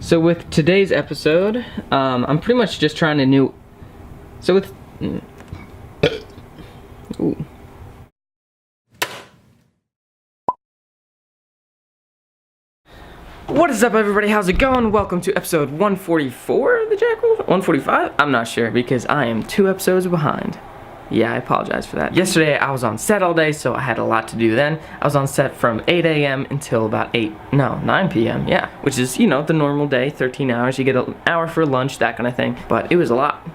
So with today's episode, I'm pretty much just trying to new. So with. Ooh. What is up, everybody? How's it going? Welcome to episode 144 of the Jackal. 145? I'm not sure because I am 2 episodes behind. Yeah, I apologize for that. Yesterday I was on set all day, so I had a lot to do then. I was on set from 8 a.m. until about 9 p.m. Yeah, which is, you know, the normal day, 13 hours. You get an hour for lunch, that kind of thing. But it was a lot.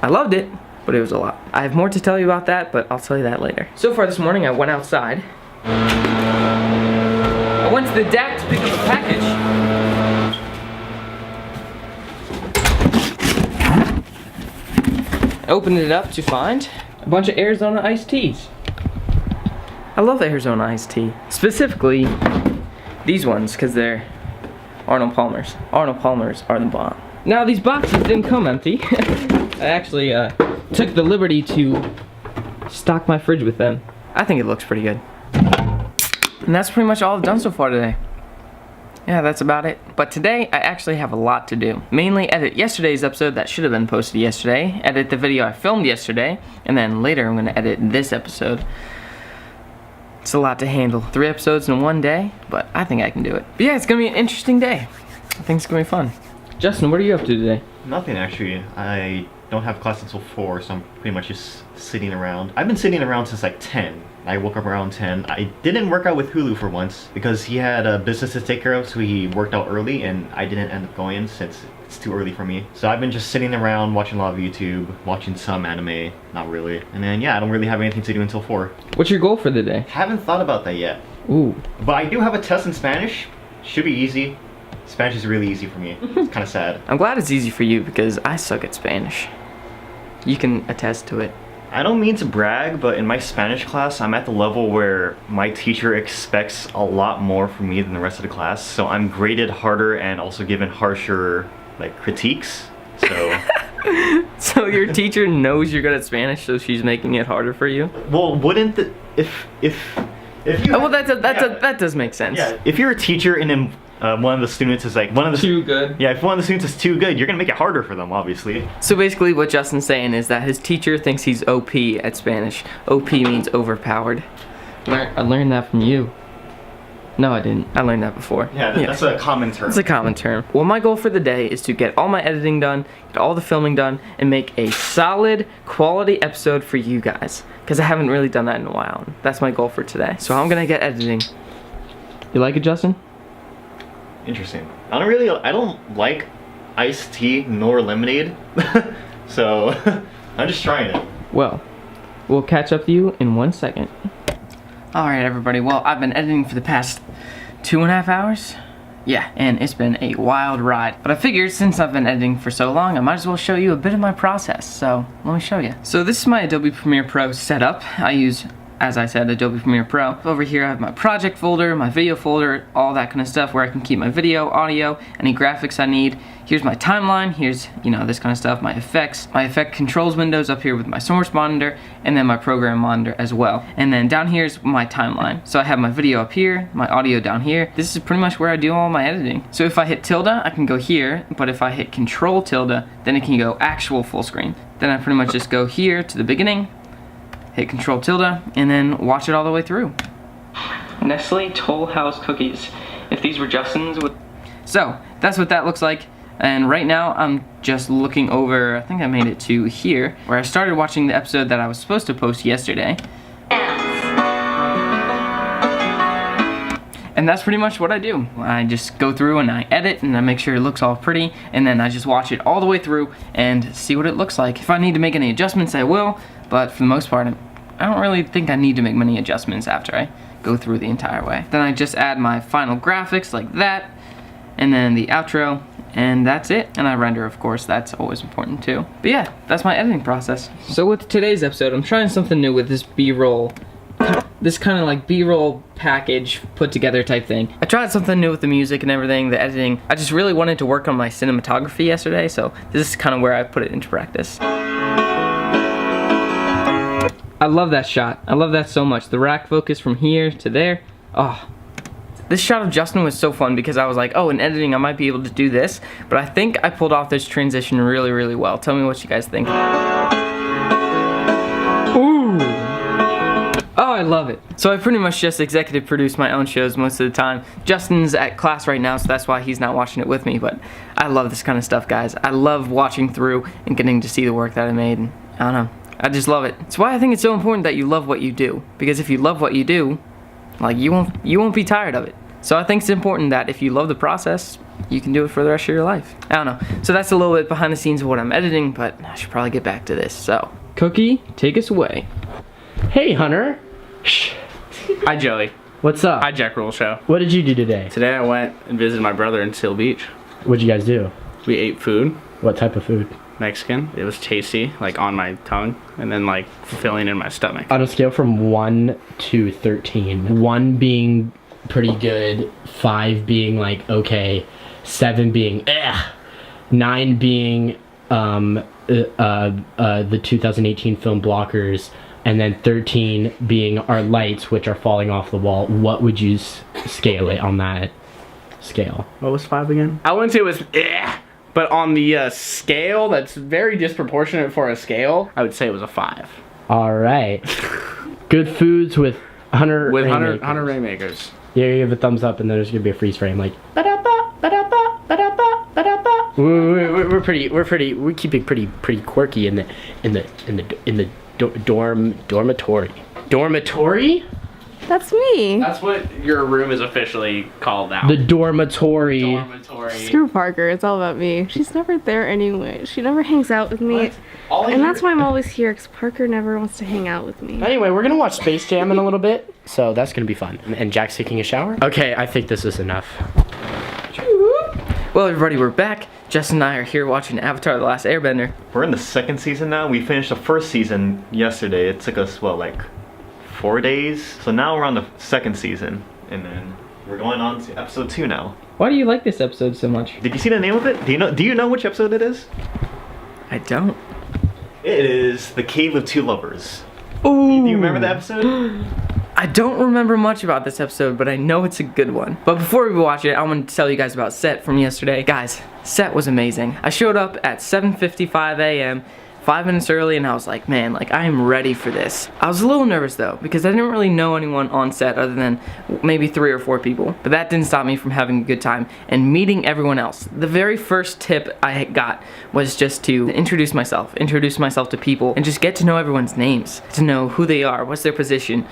I loved it, but it was a lot. I have more to tell you about that, but I'll tell you that later. So far this morning I went outside. I went to the deck to pick up a package. I opened it up to find a bunch of Arizona iced teas. I love Arizona iced tea. Specifically, these ones, because they're Arnold Palmers. Arnold Palmers are the bomb. Now, these boxes didn't come empty. I actually took the liberty to stock my fridge with them. I think it looks pretty good. And that's pretty much all I've done so far today. Yeah, that's about it. But today, I actually have a lot to do. Mainly edit yesterday's episode that should have been posted yesterday, edit the video I filmed yesterday, and then later I'm gonna edit this episode. It's a lot to handle. 3 episodes in one day, but I think I can do it. But yeah, it's gonna be an interesting day. I think it's gonna be fun. Justin, what are you up to today? Nothing, actually. I don't have class until 4, so I'm pretty much just sitting around. I've been sitting around since like 10. I woke up around 10. I didn't work out with Hulu for once because he had a business to take care of, so he worked out early, and I didn't end up going since it's too early for me. So I've been just sitting around watching a lot of YouTube, watching some anime, not really. And then yeah, I don't really have anything to do until 4. What's your goal for the day? Haven't thought about that yet. Ooh. But I do have a test in Spanish. Should be easy. Spanish is really easy for me. It's kind of sad. I'm glad it's easy for you because I suck at Spanish. You can attest to it. I don't mean to brag, but in my Spanish class, I'm at the level where my teacher expects a lot more from me than the rest of the class. So I'm graded harder and also given harsher, like, critiques. So. So your teacher knows you're good at Spanish, so she's making it harder for you? Well, wouldn't the if you? Oh, well, that does make sense. Yeah. If you're a teacher and then one of the students is like too good. Yeah, if one of the students is too good, you're gonna make it harder for them, obviously. So basically, what Justin's saying is that his teacher thinks he's OP at Spanish. OP means overpowered. I learned that from you. No, I didn't. I learned that before. Yeah, that's a common term. It's a common term. Well, my goal for the day is to get all my editing done, get all the filming done, and make a solid, quality episode for you guys. Because I haven't really done that in a while. That's my goal for today. So I'm gonna get editing. You like it, Justin? Interesting. I don't like iced tea nor lemonade. So I'm just trying it. Well, we'll catch up to you in 1 second. Alright, everybody, well, I've been editing for the past 2.5 hours. Yeah, and it's been a wild ride. But I figured since I've been editing for so long, I might as well show you a bit of my process. So let me show you. So this is my Adobe Premiere Pro setup. I use, as I said, Adobe Premiere Pro. Over here I have my project folder, my video folder, all that kind of stuff where I can keep my video, audio, any graphics I need. Here's my timeline, here's, you know, this kind of stuff, my effects. My effect controls windows up here with my source monitor, and then my program monitor as well. And then down here's my timeline. So I have my video up here, my audio down here. This is pretty much where I do all my editing. So if I hit tilde, I can go here, but if I hit control tilde, then it can go actual full screen. Then I pretty much just go here to the beginning, hit control tilde, and then watch it all the way through. Nestle Toll House cookies. If these were Justin's would. So that's what that looks like. And right now I'm just looking over, I think I made it to here, where I started watching the episode that I was supposed to post yesterday. And that's pretty much what I do. I just go through and I edit and I make sure it looks all pretty, and then I just watch it all the way through and see what it looks like. If I need to make any adjustments, I will, but for the most part, I don't really think I need to make many adjustments after I go through the entire way. Then I just add my final graphics like that, and then the outro, and that's it. And I render, of course, that's always important too. But yeah, that's my editing process. So with today's episode, I'm trying something new with this B-roll. This kind of like B-roll package put together type thing. I tried something new with the music and everything, the editing. I just really wanted to work on my cinematography yesterday, so this is kind of where I put it into practice. I love that shot. I love that so much. The rack focus from here to there. Oh, it's This shot of Justin was so fun because I was like, oh, in editing I might be able to do this, but I think I pulled off this transition really, really well. Tell me what you guys think. Ooh. Oh, I love it. So I pretty much just executive produce my own shows most of the time. Justin's at class right now, so that's why he's not watching it with me, but I love this kind of stuff, guys. I love watching through and getting to see the work that I made, and I don't know. I just love it. It's why I think it's so important that you love what you do, because if you love what you do, like, you won't be tired of it. So I think it's important that if you love the process, you can do it for the rest of your life. I don't know. So that's a little bit behind the scenes of what I'm editing, but I should probably get back to this. So, Cookie, take us away. Hey, Hunter. Shh. Hi, Joey. What's up? Hi, Jack Ruhl Show. What did you do today? Today I went and visited my brother in Seal Beach. What'd you guys do? We ate food. What type of food? Mexican. It was tasty, like on my tongue, and then like filling in my stomach. On a scale from 1 to 13, 1 being pretty good, 5 being like okay, 7 being 9 being the 2018 film Blockers, and then 13 being our lights, which are falling off the wall. What would you scale it on that scale? What was 5 again? I wouldn't say it was but on the scale that's very disproportionate for a scale, I would say it was a 5. All right. Good foods with Hunter With Rainmakers. Hunter Rainmakers. Yeah, you give a thumbs up, and then there's gonna be a freeze frame, like. We're keeping pretty quirky in the dormitory. Dormitory? That's me. That's what your room is officially called now. The dormitory. Dormitory. Screw Parker. It's all about me. She's never there anyway. She never hangs out with me. And that's why I'm always here, because Parker never wants to hang out with me. Anyway, we're gonna watch Space Jam in a little bit, so that's gonna be fun. And Jack's taking a shower. Okay, I think this is enough. Well, everybody, we're back. Justin and I are here watching Avatar: The Last Airbender. We're in the second season now. We finished the first season yesterday. It took us, what, like 4 days? So now we're on the second season, and then we're going on to episode 2 now. Why do you like this episode so much? Did you see the name of it? Do you know which episode it is? I don't. It is The Cave of Two Lovers. Ooh. Do you remember the episode? I don't remember much about this episode, but I know it's a good one. But before we watch it, I want to tell you guys about set from yesterday. Guys, set was amazing. I showed up at 7:55 a.m., 5 minutes early, and I was like, man, like, I am ready for this. I was a little nervous though, because I didn't really know anyone on set other than maybe 3 or 4 people. But that didn't stop me from having a good time and meeting everyone else. The very first tip I got was just to introduce myself to people, and just get to know everyone's names, to know who they are, what's their position,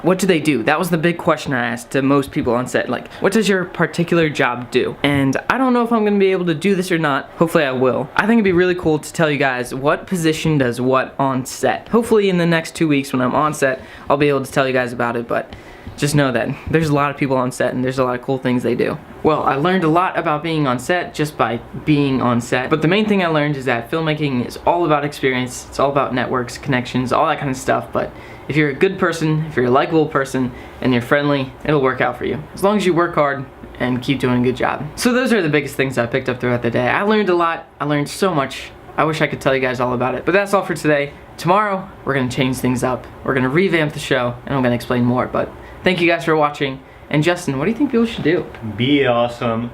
what do they do. That was the big question I asked to most people on set, like, what does your particular job do? And I don't know if I'm gonna be able to do this or not. Hopefully I will. I think it'd be really cool to tell you guys what position does what on set. Hopefully in the next 2 weeks when I'm on set, I'll be able to tell you guys about it, but just know that there's a lot of people on set and there's a lot of cool things they do. Well, I learned a lot about being on set just by being on set, but the main thing I learned is that filmmaking is all about experience, it's all about networks, connections, all that kind of stuff, but if you're a good person, if you're a likable person, and you're friendly, it'll work out for you. As long as you work hard and keep doing a good job. So those are the biggest things I picked up throughout the day. I learned a lot, I learned so much. I wish I could tell you guys all about it, but that's all for today. Tomorrow, we're gonna change things up. We're gonna revamp the show, and I'm gonna explain more, but thank you guys for watching. And Justin, what do you think people should do? Be awesome.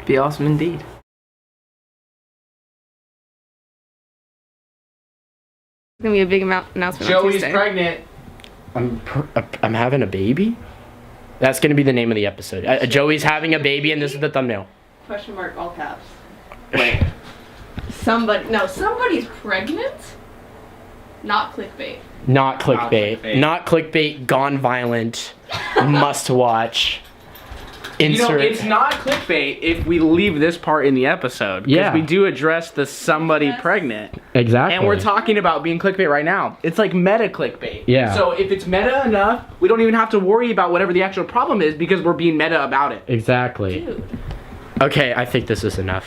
Be awesome indeed. It's gonna be a big announcement on Joey's Tuesday. pregnant. I'm having a baby? That's gonna be the name of the episode. Joey's having a baby, and this is the thumbnail. Question mark, all caps. Wait. Somebody's pregnant? Not clickbait. Not clickbait. clickbait. Not clickbait. Gone violent. Must watch. You know, Insert. it's not clickbait if we leave this part in the episode. Because Yeah. we do address the somebody pregnant. Exactly. And we're talking about being clickbait right now. It's like meta clickbait. Yeah. So if it's meta enough, we don't even have to worry about whatever the actual problem is because we're being meta about it. Exactly. Dude. Okay, I think this is enough.